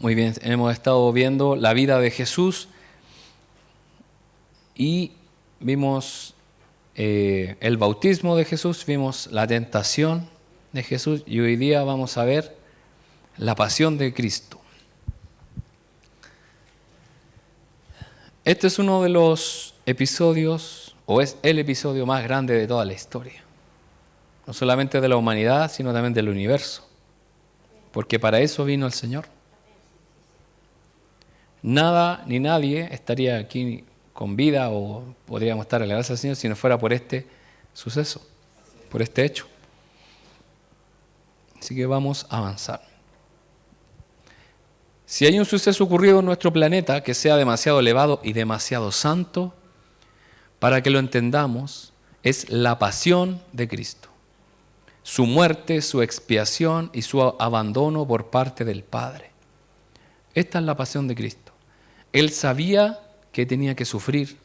Muy bien, hemos estado viendo la vida de Jesús y vimos el bautismo de Jesús, vimos la tentación de Jesús y hoy día vamos a ver la pasión de Cristo. Este es uno de los episodios, o es el episodio más grande de toda la historia. No solamente de la humanidad, sino también del universo. Porque para eso vino el Señor. Nada ni nadie estaría aquí con vida o podríamos estar en la gracia del Señor si no fuera por este suceso, por este hecho. Así que vamos a avanzar. Si hay un suceso ocurrido en nuestro planeta que sea demasiado elevado y demasiado santo, para que lo entendamos, es la pasión de Cristo. Su muerte, su expiación y su abandono por parte del Padre. Esta es la pasión de Cristo. Él sabía que tenía que sufrir.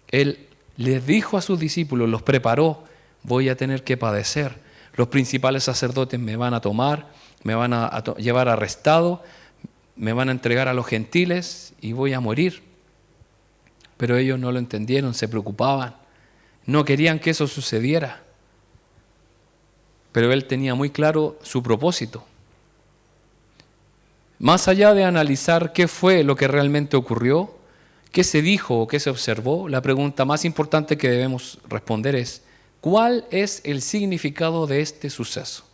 Él les dijo a sus discípulos, los preparó, voy a tener que padecer. Los principales sacerdotes me van a tomar, me van a llevar arrestado, me van a entregar a los gentiles y voy a morir. Pero ellos no lo entendieron, se preocupaban, no querían que eso sucediera. Pero él tenía muy claro su propósito. Más allá de analizar qué fue lo que realmente ocurrió, qué se dijo o qué se observó, la pregunta más importante que debemos responder es, ¿cuál es el significado de este suceso?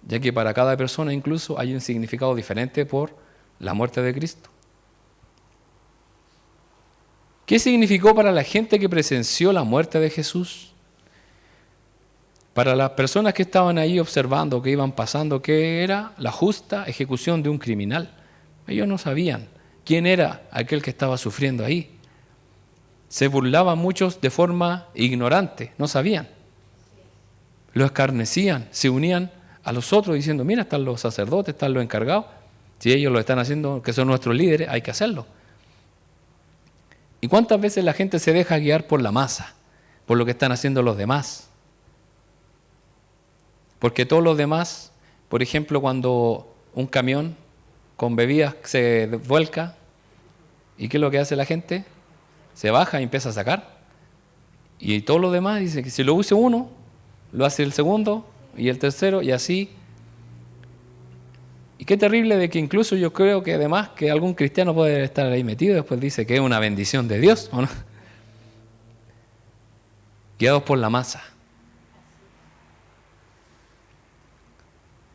Ya que para cada persona incluso hay un significado diferente por la muerte de Cristo. ¿Qué significó para la gente que presenció la muerte de Jesús? Para las personas que estaban ahí observando, que iban pasando, ¿qué era? La justa ejecución de un criminal. Ellos no sabían quién era aquel que estaba sufriendo ahí. Se burlaban muchos de forma ignorante, no sabían. Lo escarnecían, se unían a los otros diciendo, mira, están los sacerdotes, están los encargados. Si ellos lo están haciendo, que son nuestros líderes, hay que hacerlo. ¿Y cuántas veces la gente se deja guiar por la masa, por lo que están haciendo los demás? Porque todos los demás, por ejemplo, cuando un camión con bebidas se vuelca, ¿y qué es lo que hace la gente? Se baja y empieza a sacar. Y todos los demás dicen que si lo use uno, lo hace el segundo y el tercero y así. Y qué terrible de que incluso yo creo que además que algún cristiano puede estar ahí metido, después dice que es una bendición de Dios, ¿o no? Guiados por la masa.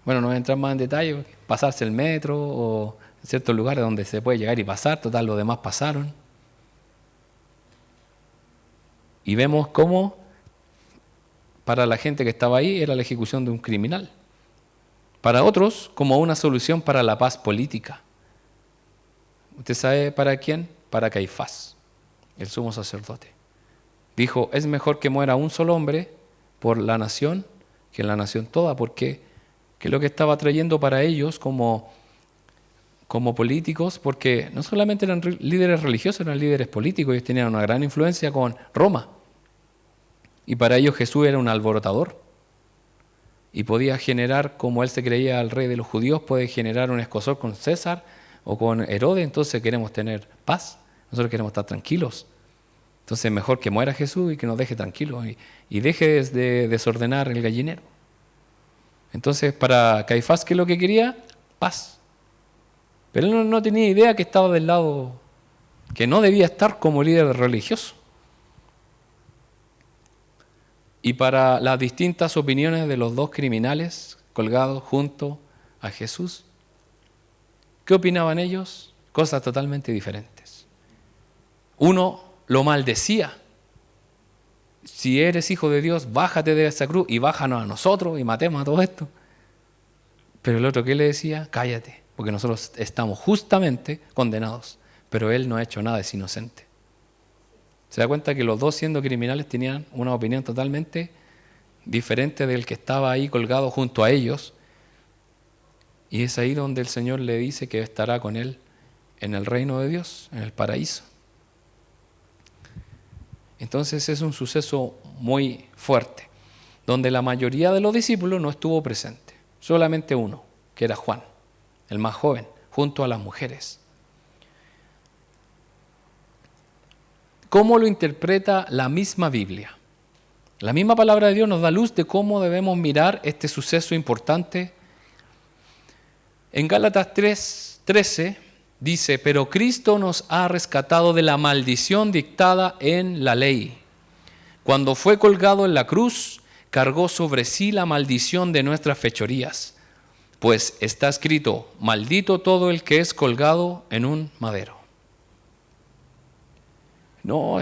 Bueno, no voy a entrar más en detalle, pasarse el metro o en ciertos lugares donde se puede llegar y pasar, total, los demás pasaron. Y vemos cómo para la gente que estaba ahí era la ejecución de un criminal. Para otros, como una solución para la paz política. ¿Usted sabe para quién? Para Caifás, el sumo sacerdote. Dijo, es mejor que muera un solo hombre por la nación que la nación toda, porque que es lo que estaba trayendo para ellos como políticos, porque no solamente eran líderes religiosos, eran líderes políticos, ellos tenían una gran influencia con Roma. Y para ellos Jesús era un alborotador. Y podía generar, como él se creía el rey de los judíos, puede generar un escozor con César o con Herodes, entonces queremos tener paz, nosotros queremos estar tranquilos. Entonces mejor que muera Jesús y que nos deje tranquilos y deje de desordenar el gallinero. Entonces, para Caifás, ¿qué es lo que quería? Paz. Pero él no tenía idea que estaba del lado, que no debía estar como líder religioso. Y para las distintas opiniones de los dos criminales colgados junto a Jesús, ¿qué opinaban ellos? Cosas totalmente diferentes. Uno lo maldecía. Si eres hijo de Dios, bájate de esa cruz y bájanos a nosotros y matemos a todo esto. Pero el otro, ¿qué le decía? Cállate, porque nosotros estamos justamente condenados. Pero él no ha hecho nada, es inocente. Se da cuenta que los dos, siendo criminales, tenían una opinión totalmente diferente del que estaba ahí colgado junto a ellos. Y es ahí donde el Señor le dice que estará con él en el reino de Dios, en el paraíso. Entonces es un suceso muy fuerte, donde la mayoría de los discípulos no estuvo presente, solamente uno, que era Juan. el más joven, junto a las mujeres. ¿Cómo lo interpreta la misma Biblia? La misma palabra de Dios nos da luz de cómo debemos mirar este suceso importante. En Gálatas 3:13 dice, pero Cristo nos ha rescatado de la maldición dictada en la ley. Cuando fue colgado en la cruz, cargó sobre sí la maldición de nuestras fechorías, pues está escrito, maldito todo el que es colgado en un madero. No,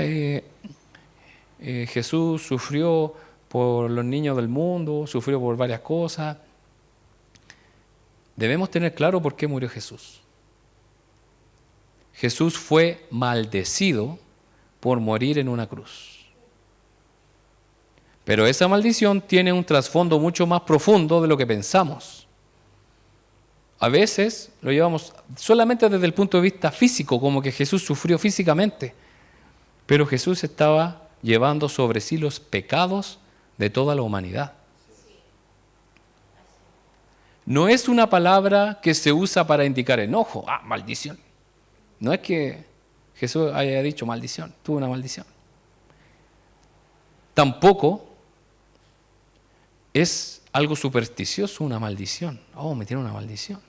Jesús sufrió por los niños del mundo, sufrió por varias cosas. Debemos tener claro por qué murió Jesús. Jesús fue maldecido por morir en una cruz. Pero esa maldición tiene un trasfondo mucho más profundo de lo que pensamos. A veces lo llevamos solamente desde el punto de vista físico, como que Jesús sufrió físicamente, pero Jesús estaba llevando sobre sí los pecados de toda la humanidad. No es una palabra que se usa para indicar enojo, maldición. No es que Jesús haya dicho maldición, tuvo una maldición. Tampoco es algo supersticioso una maldición. Me tiene una maldición.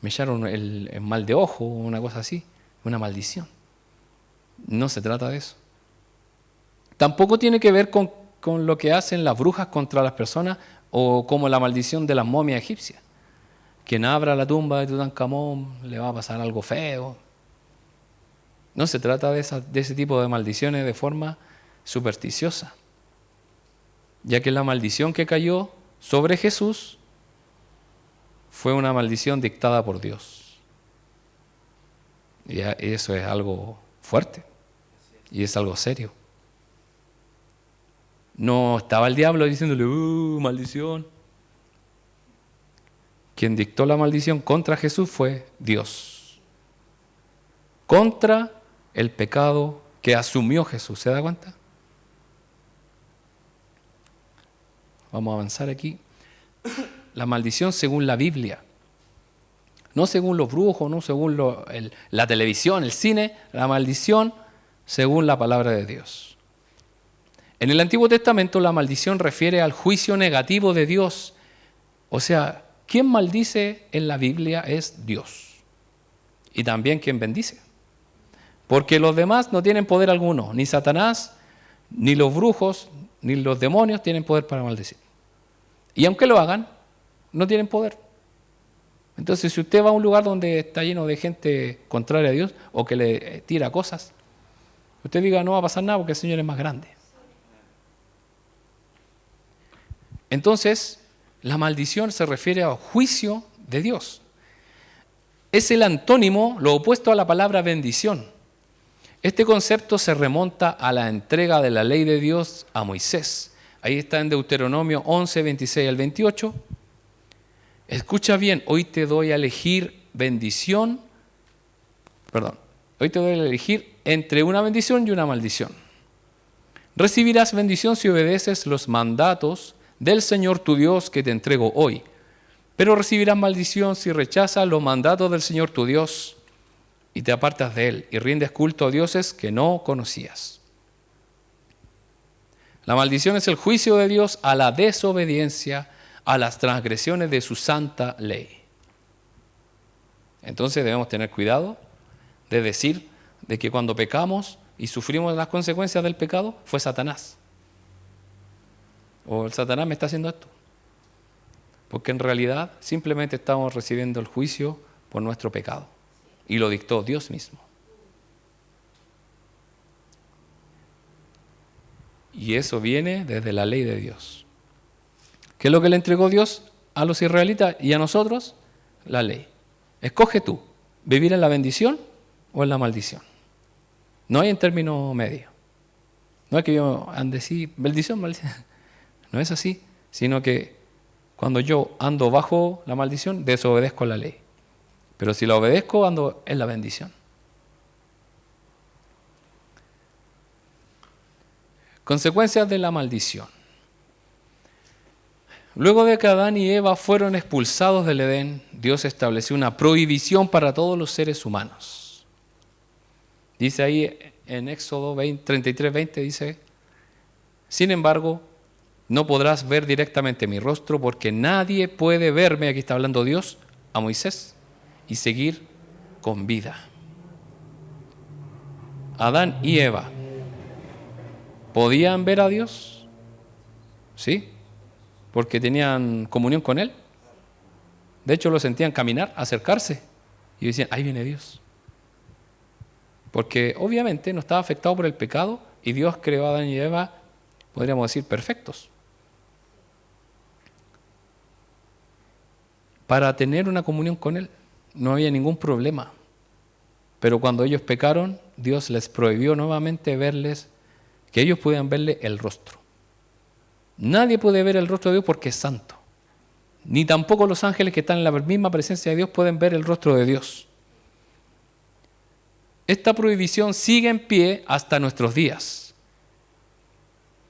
Me echaron el mal de ojo, una cosa así, una maldición. No se trata de eso. Tampoco tiene que ver con lo que hacen las brujas contra las personas o como la maldición de las momias egipcias. Quien abra la tumba de Tutankamón le va a pasar algo feo. No se trata de ese tipo de maldiciones de forma supersticiosa, ya que la maldición que cayó sobre Jesús fue una maldición dictada por Dios. Y eso es algo fuerte y es algo serio. No estaba el diablo diciéndole, maldición. Quien dictó la maldición contra Jesús fue Dios. Contra el pecado que asumió Jesús. ¿Se da cuenta? Vamos a avanzar aquí. La maldición según la Biblia. No según los brujos, no según la televisión, el cine. La maldición según la palabra de Dios. En el Antiguo Testamento la maldición refiere al juicio negativo de Dios. O sea, quien maldice en la Biblia es Dios. Y también quien bendice. Porque los demás no tienen poder alguno. Ni Satanás, ni los brujos, ni los demonios tienen poder para maldecir. Y aunque lo hagan, no tienen poder. Entonces, si usted va a un lugar donde está lleno de gente contraria a Dios o que le tira cosas, usted diga, no va a pasar nada porque el Señor es más grande. Entonces, la maldición se refiere al juicio de Dios. Es el antónimo, lo opuesto a la palabra bendición. Este concepto se remonta a la entrega de la ley de Dios a Moisés. Ahí está en Deuteronomio 11, 26 al 28. Escucha bien, hoy te doy a elegir hoy te doy a elegir entre una bendición y una maldición. Recibirás bendición si obedeces los mandatos del Señor tu Dios que te entrego hoy, pero recibirás maldición si rechazas los mandatos del Señor tu Dios y te apartas de Él y rindes culto a dioses que no conocías. La maldición es el juicio de Dios a la desobediencia, a las transgresiones de su santa ley. Entonces debemos tener cuidado de decir de que cuando pecamos y sufrimos las consecuencias del pecado, fue Satanás. O el Satanás me está haciendo esto. Porque en realidad simplemente estamos recibiendo el juicio por nuestro pecado. Y lo dictó Dios mismo. Y eso viene desde la ley de Dios. ¿Qué es lo que le entregó Dios a los israelitas y a nosotros? La ley. Escoge tú, vivir en la bendición o en la maldición. No hay en término medio. No es que yo ande así, bendición, maldición. No es así, sino que cuando yo ando bajo la maldición, desobedezco la ley. Pero si la obedezco, ando en la bendición. Consecuencias de la maldición. Luego de que Adán y Eva fueron expulsados del Edén, Dios estableció una prohibición para todos los seres humanos. Dice ahí en Éxodo 33:20, dice: sin embargo, no podrás ver directamente mi rostro porque nadie puede verme, aquí está hablando Dios a Moisés, y seguir con vida. Adán y Eva, ¿podían ver a Dios? Sí, porque tenían comunión con Él. De hecho, lo sentían caminar, acercarse, y decían: ahí viene Dios. Porque obviamente no estaba afectado por el pecado, y Dios creó a Adán y Eva, podríamos decir, perfectos. Para tener una comunión con Él, no había ningún problema. Pero cuando ellos pecaron, Dios les prohibió nuevamente verles, que ellos pudieran verle el rostro. Nadie puede ver el rostro de Dios porque es santo. Ni tampoco los ángeles que están en la misma presencia de Dios pueden ver el rostro de Dios. Esta prohibición sigue en pie hasta nuestros días.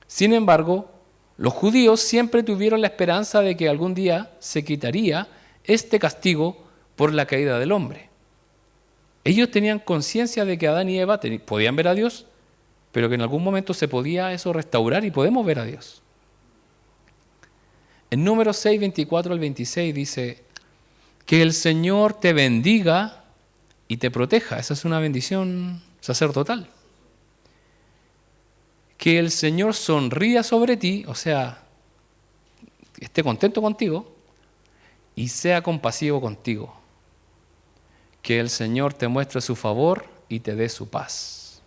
Sin embargo, los judíos siempre tuvieron la esperanza de que algún día se quitaría este castigo por la caída del hombre. Ellos tenían conciencia de que Adán y Eva podían ver a Dios, pero que en algún momento se podía eso restaurar y podemos ver a Dios. En Números 6, 24 al 26 dice: que el Señor te bendiga y te proteja. Esa es una bendición sacerdotal. Que el Señor sonría sobre ti, o sea, esté contento contigo y sea compasivo contigo. Que el Señor te muestre su favor y te dé su paz.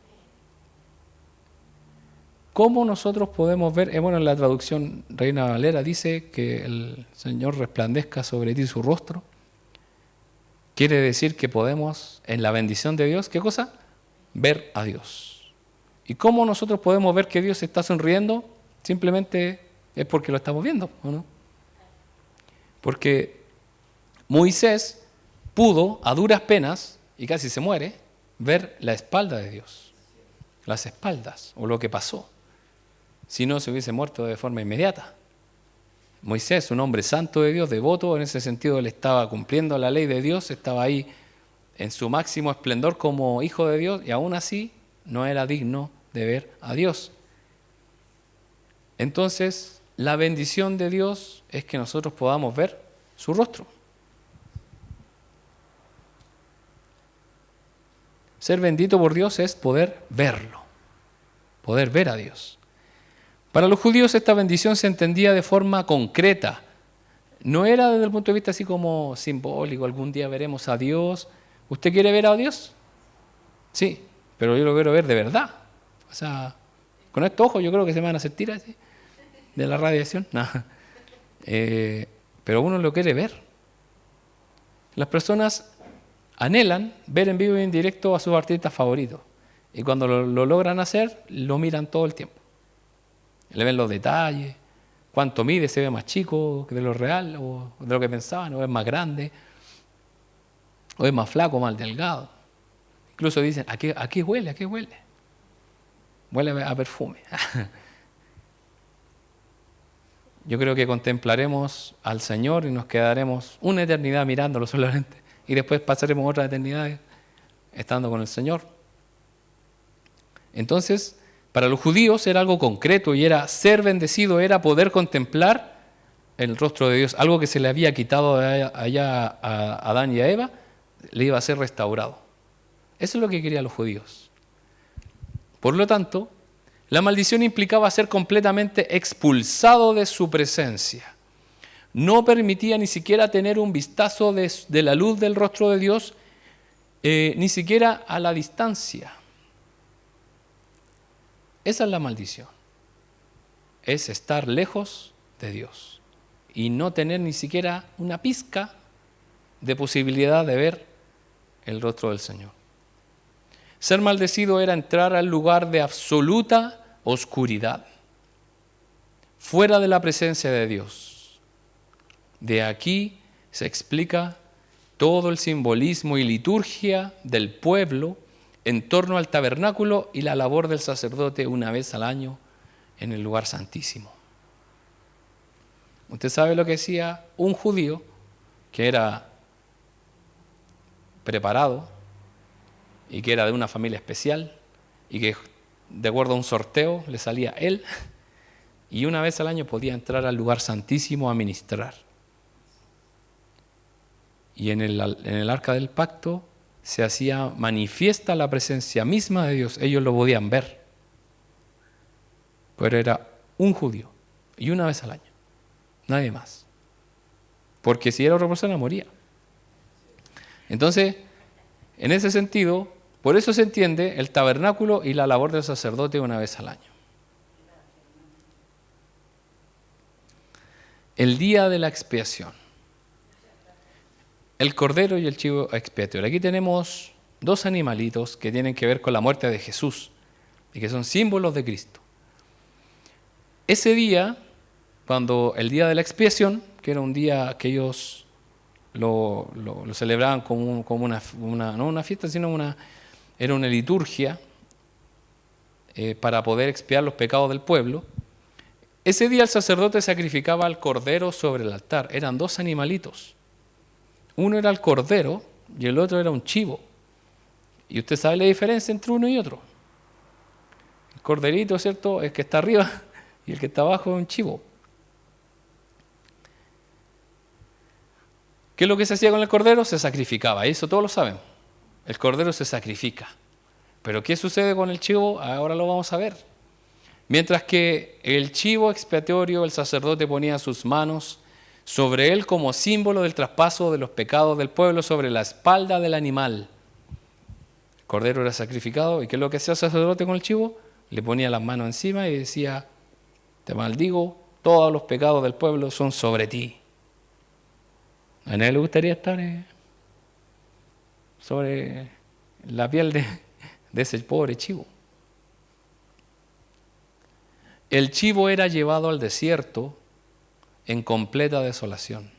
¿Cómo nosotros podemos ver? Bueno, en la traducción Reina Valera dice que el Señor resplandezca sobre ti su rostro. Quiere decir que podemos, en la bendición de Dios, ¿qué cosa? Ver a Dios. ¿Y cómo nosotros podemos ver que Dios está sonriendo? Simplemente es porque lo estamos viendo, ¿o no? Porque Moisés pudo, a duras penas, y casi se muere, ver la espalda de Dios. Las espaldas, o lo que pasó. Si no, se hubiese muerto de forma inmediata. Moisés, un hombre santo de Dios, devoto, en ese sentido él estaba cumpliendo la ley de Dios, estaba ahí en su máximo esplendor como hijo de Dios, y aún así no era digno de ver a Dios. Entonces, la bendición de Dios es que nosotros podamos ver su rostro. Ser bendito por Dios es poder verlo, poder ver a Dios. Para los judíos esta bendición se entendía de forma concreta. No era desde el punto de vista así como simbólico, algún día veremos a Dios. ¿Usted quiere ver a Dios? Sí, pero yo lo quiero ver de verdad. O sea, con estos ojos yo creo que se me van a sentir así, de la radiación. No. Pero uno lo quiere ver. Las personas anhelan ver en vivo y en directo a sus artistas favoritos. Y cuando lo logran hacer, lo miran todo el tiempo. Le ven los detalles, cuánto mide, se ve más chico que de lo real, o de lo que pensaban, o es más grande, o es más flaco, más delgado. Incluso dicen: ¿a qué huele? ¿A qué huele? Huele a perfume. Yo creo que contemplaremos al Señor y nos quedaremos una eternidad mirándolo solamente, y después pasaremos otra eternidad estando con el Señor. Entonces, para los judíos era algo concreto, y era ser bendecido, era poder contemplar el rostro de Dios. Algo que se le había quitado allá a Adán y a Eva, le iba a ser restaurado. Eso es lo que querían los judíos. Por lo tanto, la maldición implicaba ser completamente expulsado de su presencia. No permitía ni siquiera tener un vistazo de la luz del rostro de Dios, ni siquiera a la distancia. Esa es la maldición. Es estar lejos de Dios y no tener ni siquiera una pizca de posibilidad de ver el rostro del Señor. Ser maldecido era entrar al lugar de absoluta oscuridad, fuera de la presencia de Dios. De aquí se explica todo el simbolismo y liturgia del pueblo en torno al tabernáculo y la labor del sacerdote una vez al año en el lugar santísimo. Usted sabe lo que decía un judío que era preparado y que era de una familia especial y que de acuerdo a un sorteo le salía él y una vez al año podía entrar al lugar santísimo a ministrar. Y en el arca del pacto se hacía manifiesta la presencia misma de Dios. Ellos lo podían ver. Pero era un judío y una vez al año. Nadie más. Porque si era otra persona moría. Entonces, en ese sentido, por eso se entiende el tabernáculo y la labor del sacerdote una vez al año. El día de la expiación. El cordero y el chivo expiatorio. Aquí tenemos dos animalitos que tienen que ver con la muerte de Jesús y que son símbolos de Cristo. Ese día, cuando el día de la expiación, que era un día que ellos lo celebraban como no una fiesta, sino era una liturgia para poder expiar los pecados del pueblo. Ese día el sacerdote sacrificaba al cordero sobre el altar. Eran dos animalitos. Uno era el cordero y el otro era un chivo. Y usted sabe la diferencia entre uno y otro. El corderito, ¿cierto?, es el que está arriba y el que está abajo es un chivo. ¿Qué es lo que se hacía con el cordero? Se sacrificaba. Eso todos lo saben. El cordero se sacrifica. Pero ¿qué sucede con el chivo? Ahora lo vamos a ver. Mientras que el chivo expiatorio, el sacerdote ponía sus manos sobre él como símbolo del traspaso de los pecados del pueblo sobre la espalda del animal. El cordero era sacrificado, ¿y qué es lo que hacía el sacerdote con el chivo? Le ponía las manos encima y decía: te maldigo, todos los pecados del pueblo son sobre ti. ¿A nadie le gustaría estar sobre la piel de ese pobre chivo? El chivo era llevado al desierto en completa desolación,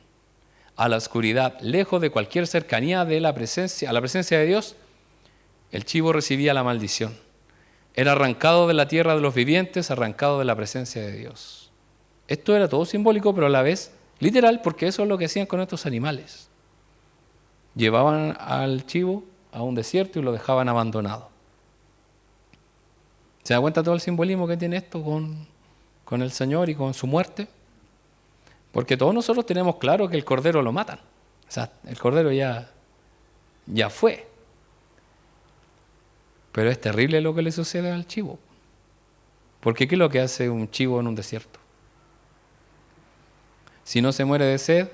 a la oscuridad, lejos de cualquier cercanía de a la presencia de Dios. El chivo recibía la maldición. Era arrancado de la tierra de los vivientes, arrancado de la presencia de Dios. Esto era todo simbólico, pero a la vez literal, porque eso es lo que hacían con estos animales. Llevaban al chivo a un desierto y lo dejaban abandonado. ¿Se da cuenta todo el simbolismo que tiene esto con el Señor y con su muerte? Porque todos nosotros tenemos claro que el cordero lo matan. O sea, el cordero ya fue. Pero es terrible lo que le sucede al chivo. Porque ¿qué es lo que hace un chivo en un desierto? Si no se muere de sed,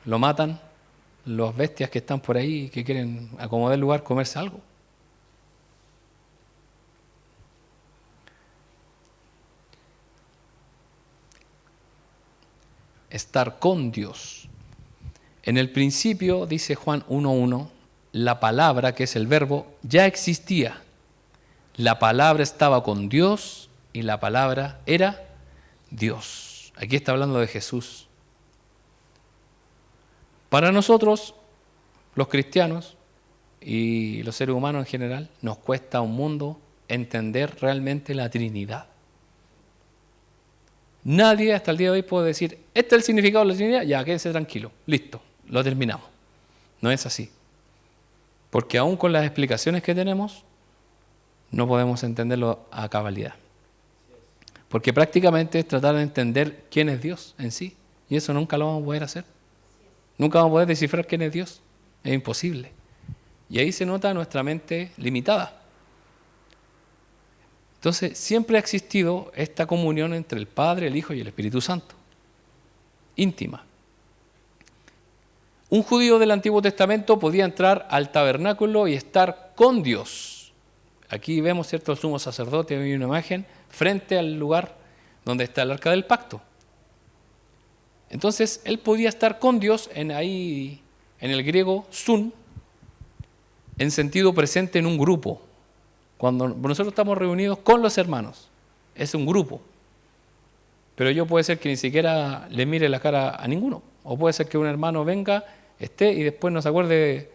lo matan los bestias que están por ahí y que quieren acomodar el lugar, comerse algo. Estar con Dios. En el principio, dice Juan 1:1, la palabra, que es el verbo, ya existía. La palabra estaba con Dios y la palabra era Dios. Aquí está hablando de Jesús. Para nosotros, los cristianos y los seres humanos en general, nos cuesta un mundo entender realmente la Trinidad. Nadie hasta el día de hoy puede decir: este es el significado de la Trinidad, ya, quédese tranquilo, listo, lo terminamos. No es así. Porque aún con las explicaciones que tenemos, no podemos entenderlo a cabalidad. Porque prácticamente es tratar de entender quién es Dios en sí. Y eso nunca lo vamos a poder hacer. Nunca vamos a poder descifrar quién es Dios. Es imposible. Y ahí se nota nuestra mente limitada. Entonces, siempre ha existido esta comunión entre el Padre, el Hijo y el Espíritu Santo. Íntima. Un judío del Antiguo Testamento podía entrar al tabernáculo y estar con Dios. Aquí vemos, ¿cierto?, el sumo sacerdote, hay una imagen, frente al lugar donde está el arca del pacto. Entonces, él podía estar con Dios en el griego sun, en sentido presente en un grupo. Cuando nosotros estamos reunidos con los hermanos, es un grupo. Pero yo puede ser que ni siquiera le mire la cara a ninguno. O puede ser que un hermano venga, esté y después no se acuerde.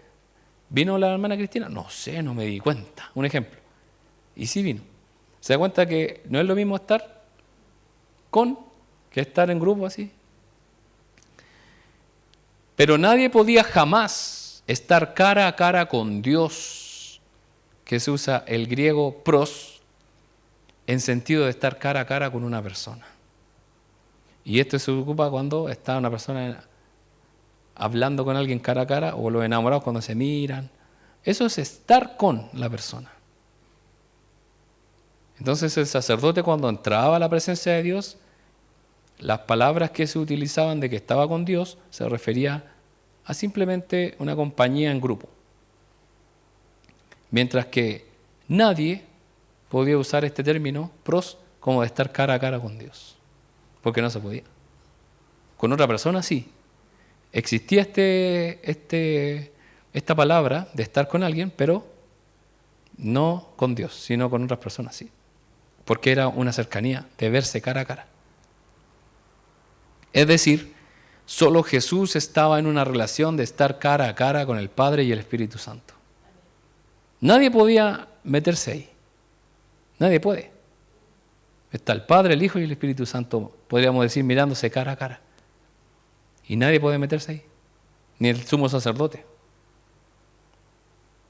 ¿Vino la hermana Cristina? No sé, no me di cuenta. Un ejemplo. Y sí vino. ¿Se da cuenta que no es lo mismo estar con que estar en grupo así? Pero nadie podía jamás estar cara a cara con Dios, que se usa el griego pros, en sentido de estar cara a cara con una persona. Y esto se ocupa cuando está una persona hablando con alguien cara a cara, o los enamorados cuando se miran. Eso es estar con la persona. Entonces el sacerdote, cuando entraba a la presencia de Dios, las palabras que se utilizaban de que estaba con Dios se refería a simplemente una compañía en grupo. Mientras que nadie podía usar este término pros como de estar cara a cara con Dios, porque no se podía. Con otra persona sí. Existía esta palabra de estar con alguien, pero no con Dios, sino con otras personas sí. Porque era una cercanía de verse cara a cara. Es decir, solo Jesús estaba en una relación de estar cara a cara con el Padre y el Espíritu Santo. Nadie podía meterse ahí. Nadie puede. Está el Padre, el Hijo y el Espíritu Santo, podríamos decir, mirándose cara a cara. Y nadie puede meterse ahí. Ni el sumo sacerdote.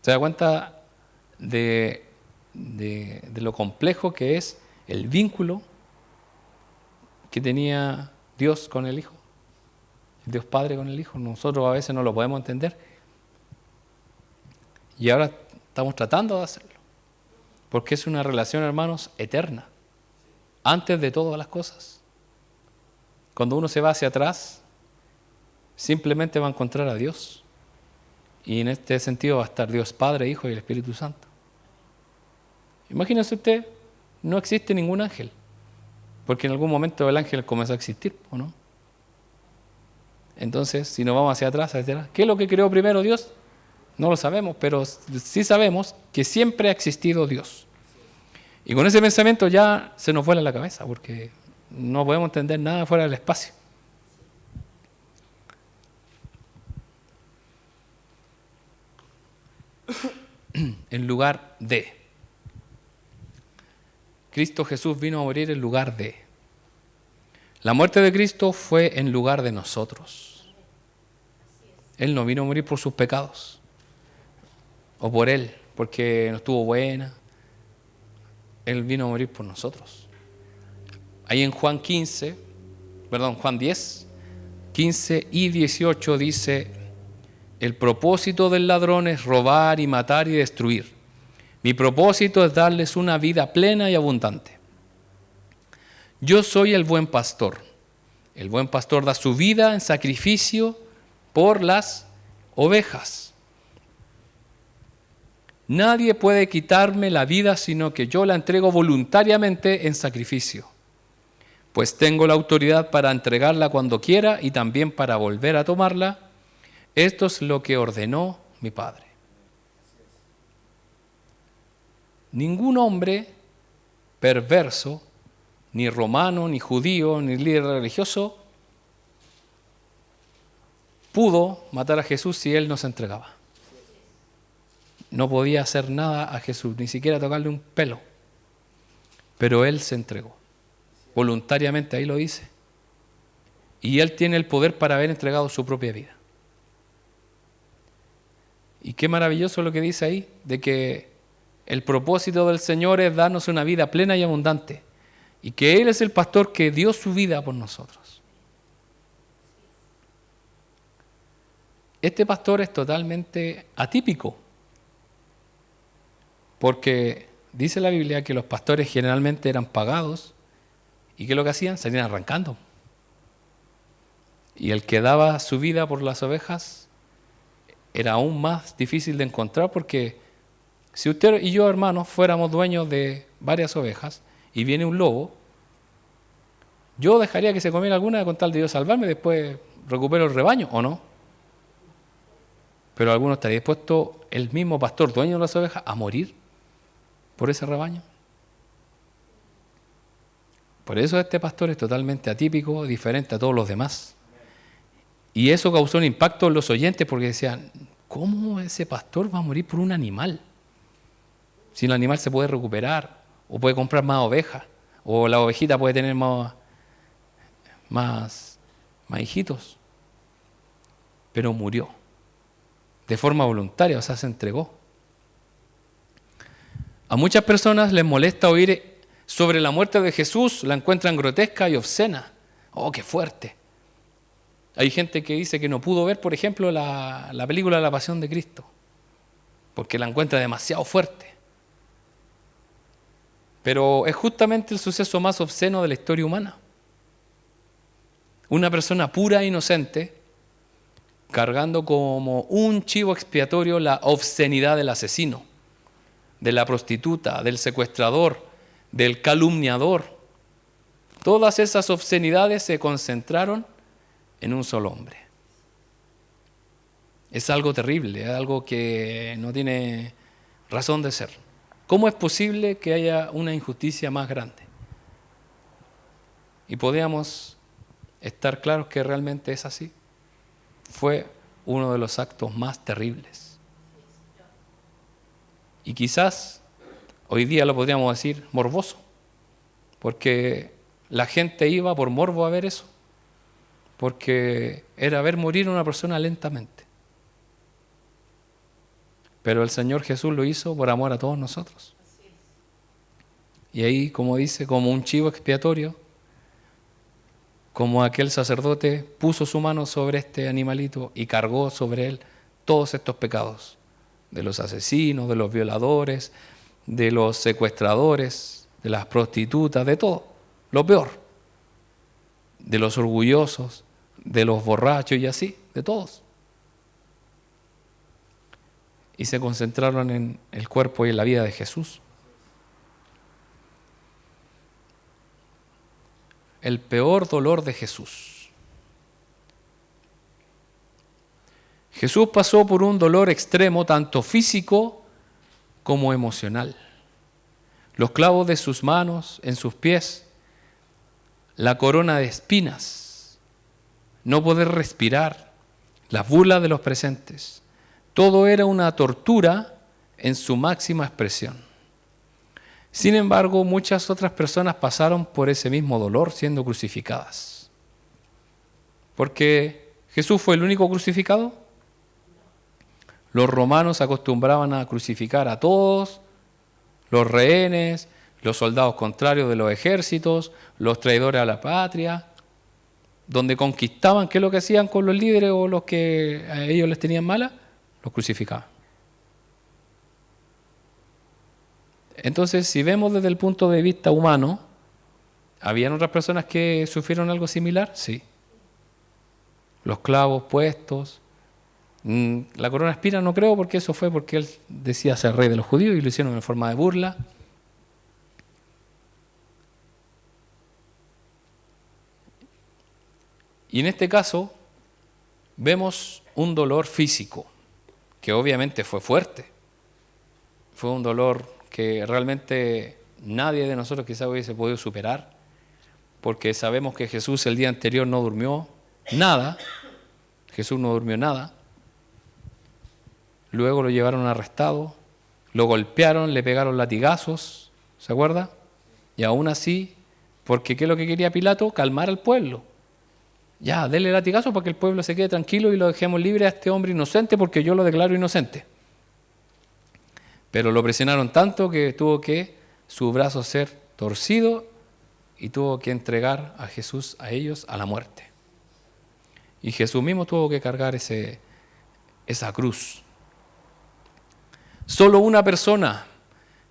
¿Se da cuenta de lo complejo que es el vínculo que tenía Dios con el Hijo? Dios Padre con el Hijo. Nosotros a veces no lo podemos entender. Y ahora estamos tratando de hacerlo. Porque es una relación, hermanos, eterna. Antes de todas las cosas. Cuando uno se va hacia atrás, simplemente va a encontrar a Dios. Y en este sentido va a estar Dios Padre, Hijo y el Espíritu Santo. Imagínense usted, no existe ningún ángel. Porque en algún momento el ángel comenzó a existir, ¿o no? Entonces, si nos vamos hacia atrás, ¿qué es lo que creó primero Dios? No lo sabemos, pero sí sabemos que siempre ha existido Dios. Y con ese pensamiento ya se nos vuela la cabeza, porque no podemos entender nada fuera del espacio. En lugar de. Cristo Jesús vino a morir en lugar de. La muerte de Cristo fue en lugar de nosotros. Él no vino a morir por sus pecados. O por Él, porque no estuvo buena. Él vino a morir por nosotros. Ahí en Juan 10, 15 y 18 dice: el propósito del ladrón es robar y matar y destruir. Mi propósito es darles una vida plena y abundante. Yo soy el buen pastor. El buen pastor da su vida en sacrificio por las ovejas. Nadie puede quitarme la vida sino que yo la entrego voluntariamente en sacrificio, pues tengo la autoridad para entregarla cuando quiera y también para volver a tomarla. Esto es lo que ordenó mi Padre. Ningún hombre perverso, ni romano, ni judío, ni líder religioso, pudo matar a Jesús si él no se entregaba. No podía hacer nada a Jesús, ni siquiera tocarle un pelo. Pero él se entregó. Voluntariamente, ahí lo dice. Y él tiene el poder para haber entregado su propia vida. Y qué maravilloso lo que dice ahí, de que el propósito del Señor es darnos una vida plena y abundante. Y que Él es el pastor que dio su vida por nosotros. Este pastor es totalmente atípico. Porque dice la Biblia que los pastores generalmente eran pagados. ¿Y qué es lo que hacían? Salían arrancando. Y el que daba su vida por las ovejas era aún más difícil de encontrar, porque si usted y yo, hermanos, fuéramos dueños de varias ovejas y viene un lobo, yo dejaría que se comiera alguna con tal de yo salvarme, después recupero el rebaño, ¿o no? Pero alguno estaría dispuesto, el mismo pastor, dueño de las ovejas, a morir por ese rebaño. Por eso este pastor es totalmente atípico, diferente a todos los demás. Y eso causó un impacto en los oyentes, porque decían: ¿cómo ese pastor va a morir por un animal? Si el animal se puede recuperar, o puede comprar más ovejas, o la ovejita puede tener más hijitos. pero murió de forma voluntaria, o sea, se entregó. A muchas personas les molesta oír sobre la muerte de Jesús, la encuentran grotesca y obscena. ¡Oh, qué fuerte! Hay gente que dice que no pudo ver, por ejemplo, la película La Pasión de Cristo, porque la encuentra demasiado fuerte. Pero es justamente el suceso más obsceno de la historia humana. Una persona pura e inocente, cargando como un chivo expiatorio la obscenidad del asesino, de la prostituta, del secuestrador, del calumniador. Todas esas obscenidades se concentraron en un solo hombre. Es algo terrible, es algo que no tiene razón de ser. ¿Cómo es posible que haya una injusticia más grande? Y podríamos estar claros que realmente es así. Fue uno de los actos más terribles. Y quizás hoy día lo podríamos decir morboso, porque la gente iba por morbo a ver eso, porque era ver morir a una persona lentamente. Pero el Señor Jesús lo hizo por amor a todos nosotros. Y ahí, como dice, como un chivo expiatorio, como aquel sacerdote puso su mano sobre este animalito y cargó sobre él todos estos pecados, de los asesinos, de los violadores, de los secuestradores, de las prostitutas, de todo, lo peor, de los orgullosos, de los borrachos y así, de todos. Y se concentraron en el cuerpo y en la vida de Jesús. El peor dolor de Jesús. Jesús pasó por un dolor extremo, tanto físico como emocional. Los clavos de sus manos, en sus pies, la corona de espinas, no poder respirar, las burlas de los presentes. Todo era una tortura en su máxima expresión. Sin embargo, muchas otras personas pasaron por ese mismo dolor siendo crucificadas. Porque Jesús fue el único crucificado. Los romanos acostumbraban a crucificar a todos, los rehenes, los soldados contrarios de los ejércitos, los traidores a la patria, donde conquistaban, ¿qué es lo que hacían con los líderes o los que a ellos les tenían mala? Los crucificaban. Entonces, si vemos desde el punto de vista humano, ¿habían otras personas que sufrieron algo similar? Sí. Los clavos puestos. La corona de espinas no creo, porque eso fue porque él decía ser rey de los judíos y lo hicieron en forma de burla. Y en este caso vemos un dolor físico, que obviamente fue fuerte. Fue un dolor que realmente nadie de nosotros quizás hubiese podido superar, porque sabemos que Jesús el día anterior no durmió nada. Jesús no durmió nada. Luego lo llevaron arrestado, lo golpearon, le pegaron latigazos, ¿se acuerda? Y aún así, porque ¿qué es lo que quería Pilato? Calmar al pueblo. Ya, denle latigazo para que el pueblo se quede tranquilo y lo dejemos libre a este hombre inocente, porque yo lo declaro inocente. Pero lo presionaron tanto que tuvo que su brazo ser torcido y tuvo que entregar a Jesús a ellos a la muerte. Y Jesús mismo tuvo que cargar esa cruz. Solo una persona,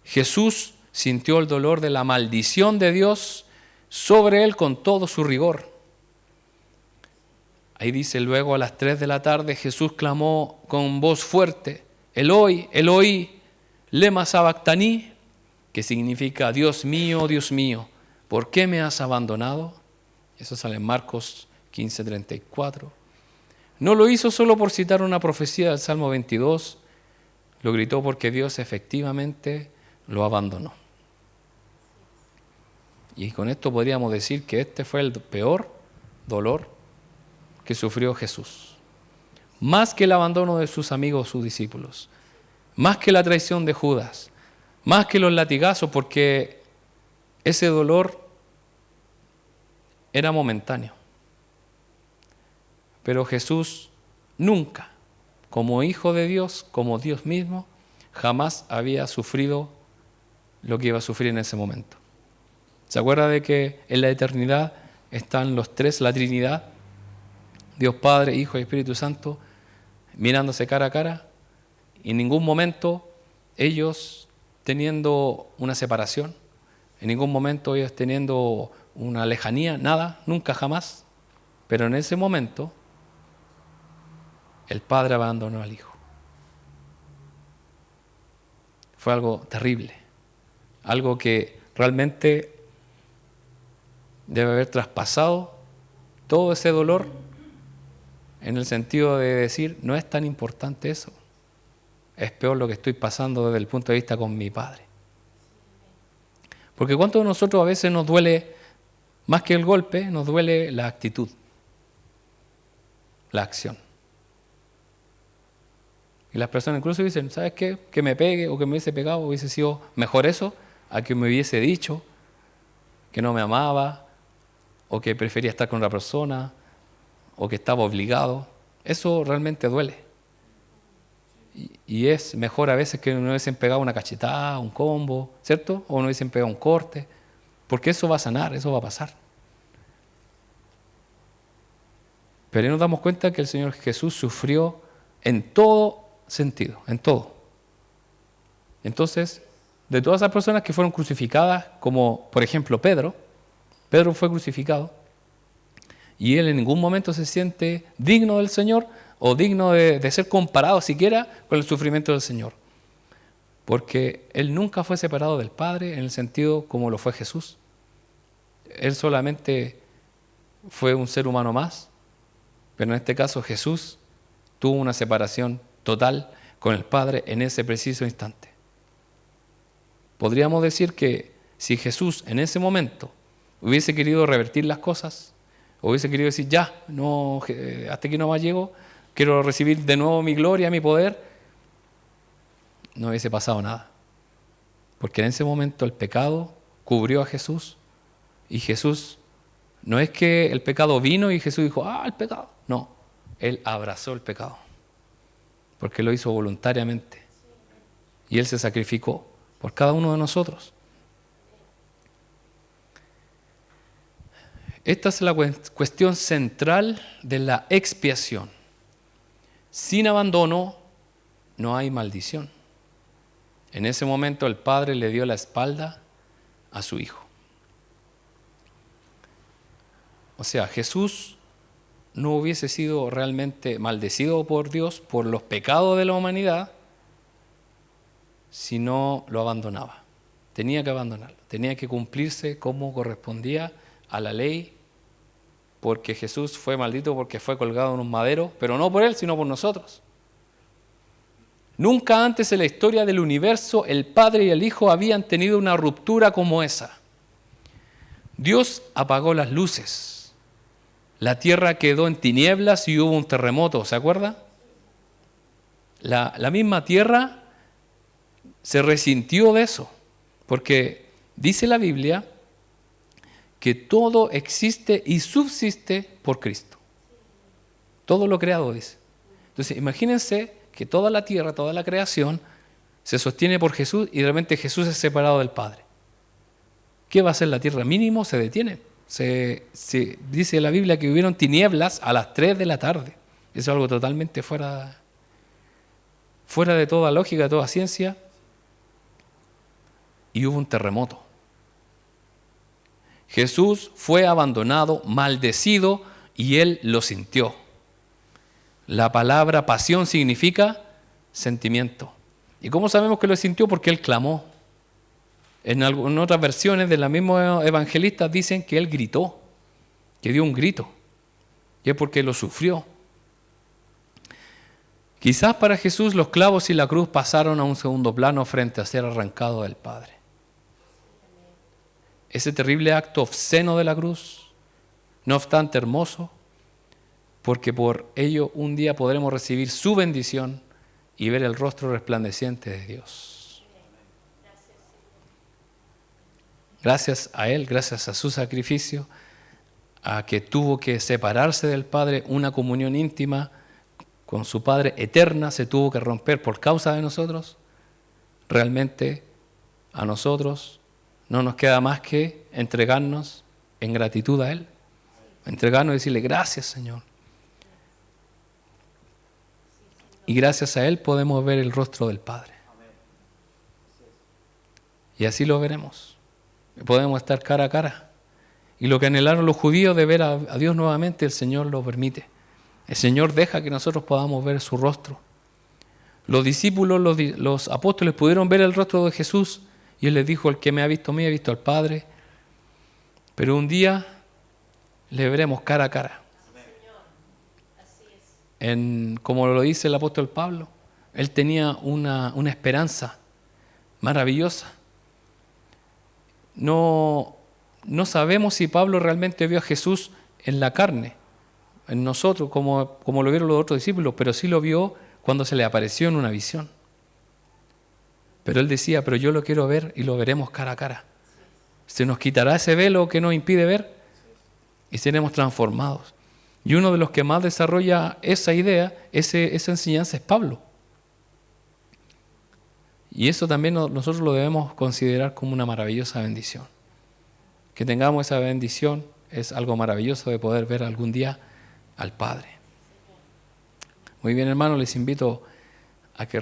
Jesús, sintió el dolor de la maldición de Dios sobre él con todo su rigor. Ahí dice, luego a las 3 de la tarde Jesús clamó con voz fuerte, Eloi, Eloi, lema sabactaní, que significa Dios mío, ¿por qué me has abandonado? Eso sale en Marcos 15:34. No lo hizo solo por citar una profecía del Salmo 22, lo gritó porque Dios efectivamente lo abandonó. Y con esto podríamos decir que este fue el peor dolor que sufrió Jesús. Más que el abandono de sus amigos, sus discípulos. Más que la traición de Judas. Más que los latigazos, porque ese dolor era momentáneo. Pero Jesús nunca, como hijo de Dios, como Dios mismo, jamás había sufrido lo que iba a sufrir en ese momento. ¿Se acuerda de que en la eternidad están los tres, la Trinidad, Dios Padre, Hijo y Espíritu Santo, mirándose cara a cara? Y en ningún momento ellos teniendo una separación, en ningún momento ellos teniendo una lejanía, nada, nunca jamás. Pero en ese momento el Padre abandonó al Hijo. Fue algo terrible, algo que realmente debe haber traspasado todo ese dolor en el sentido de decir, no es tan importante eso, es peor lo que estoy pasando desde el punto de vista con mi Padre. Porque ¿cuántos de nosotros a veces nos duele, más que el golpe, nos duele la actitud, la acción? Y las personas incluso dicen, ¿sabes qué? Que me pegue o que me hubiese pegado, hubiese sido mejor eso a que me hubiese dicho que no me amaba, o que prefería estar con otra persona, o que estaba obligado. Eso realmente duele. Y es mejor a veces que no hubiesen pegado una cachetada, un combo, ¿cierto? O no hubiesen pegado un corte, porque eso va a sanar, eso va a pasar. Pero nos damos cuenta que el Señor Jesús sufrió en todo sentido, en todo. Entonces, de todas esas personas que fueron crucificadas, como por ejemplo Pedro fue crucificado, y él en ningún momento se siente digno del Señor o digno de ser comparado siquiera con el sufrimiento del Señor. Porque él nunca fue separado del Padre en el sentido como lo fue Jesús. Él solamente fue un ser humano más, pero en este caso Jesús tuvo una separación total con el Padre en ese preciso instante. Podríamos decir que si Jesús en ese momento hubiese querido revertir las cosas, hubiese querido decir, ya, no, hasta aquí nomás llego, quiero recibir de nuevo mi gloria, mi poder, no hubiese pasado nada. Porque en ese momento el pecado cubrió a Jesús, y Jesús, no es que el pecado vino y Jesús dijo, el pecado. No, Él abrazó el pecado, porque lo hizo voluntariamente. Y Él se sacrificó por cada uno de nosotros. Esta es la cuestión central de la expiación. Sin abandono no hay maldición. En ese momento el Padre le dio la espalda a su Hijo. O sea, Jesús no hubiese sido realmente maldecido por Dios por los pecados de la humanidad si no lo abandonaba. Tenía que abandonarlo, tenía que cumplirse como correspondía a la ley, porque Jesús fue maldito porque fue colgado en un madero, pero no por Él, sino por nosotros. Nunca antes en la historia del universo el Padre y el Hijo habían tenido una ruptura como esa. Dios apagó las luces, la tierra quedó en tinieblas y hubo un terremoto, ¿se acuerda? La misma tierra se resintió de eso, porque dice la Biblia que todo existe y subsiste por Cristo. Todo lo creado, dice. Entonces, imagínense que toda la tierra, toda la creación, se sostiene por Jesús y realmente Jesús es separado del Padre. ¿Qué va a hacer la tierra? Mínimo se detiene. Dice la Biblia que hubieron tinieblas a las 3 de la tarde. Eso es algo totalmente fuera de toda lógica, de toda ciencia. Y hubo un terremoto. Jesús fue abandonado, maldecido, y Él lo sintió. La palabra pasión significa sentimiento. ¿Y cómo sabemos que lo sintió? Porque Él clamó. En otras versiones de los mismos evangelistas dicen que Él gritó, que dio un grito. Y es porque lo sufrió. Quizás para Jesús los clavos y la cruz pasaron a un segundo plano frente a ser arrancado del Padre. Ese terrible acto obsceno de la cruz, no obstante hermoso, porque por ello un día podremos recibir su bendición y ver el rostro resplandeciente de Dios. Gracias a Él, gracias a su sacrificio, a que tuvo que separarse del Padre, una comunión íntima con su Padre eterna se tuvo que romper por causa de nosotros, realmente a nosotros no nos queda más que entregarnos en gratitud a Él. Entregarnos y decirle gracias, Señor. Y gracias a Él podemos ver el rostro del Padre. Y así lo veremos. Podemos estar cara a cara. Y lo que anhelaron los judíos de ver a Dios nuevamente, el Señor lo permite. El Señor deja que nosotros podamos ver su rostro. Los discípulos, los apóstoles pudieron ver el rostro de Jesús y Él les dijo, el que me ha visto a mí, ha visto al Padre. Pero un día le veremos cara a cara. Como lo dice el apóstol Pablo, él tenía una esperanza maravillosa. No sabemos si Pablo realmente vio a Jesús en la carne, en nosotros, como lo vieron los otros discípulos, pero sí lo vio cuando se le apareció en una visión. Pero él decía, pero yo lo quiero ver y lo veremos cara a cara. Se nos quitará ese velo que nos impide ver y seremos transformados. Y uno de los que más desarrolla esa idea, esa enseñanza es Pablo. Y eso también nosotros lo debemos considerar como una maravillosa bendición. Que tengamos esa bendición es algo maravilloso de poder ver algún día al Padre. Muy bien, hermanos, les invito a que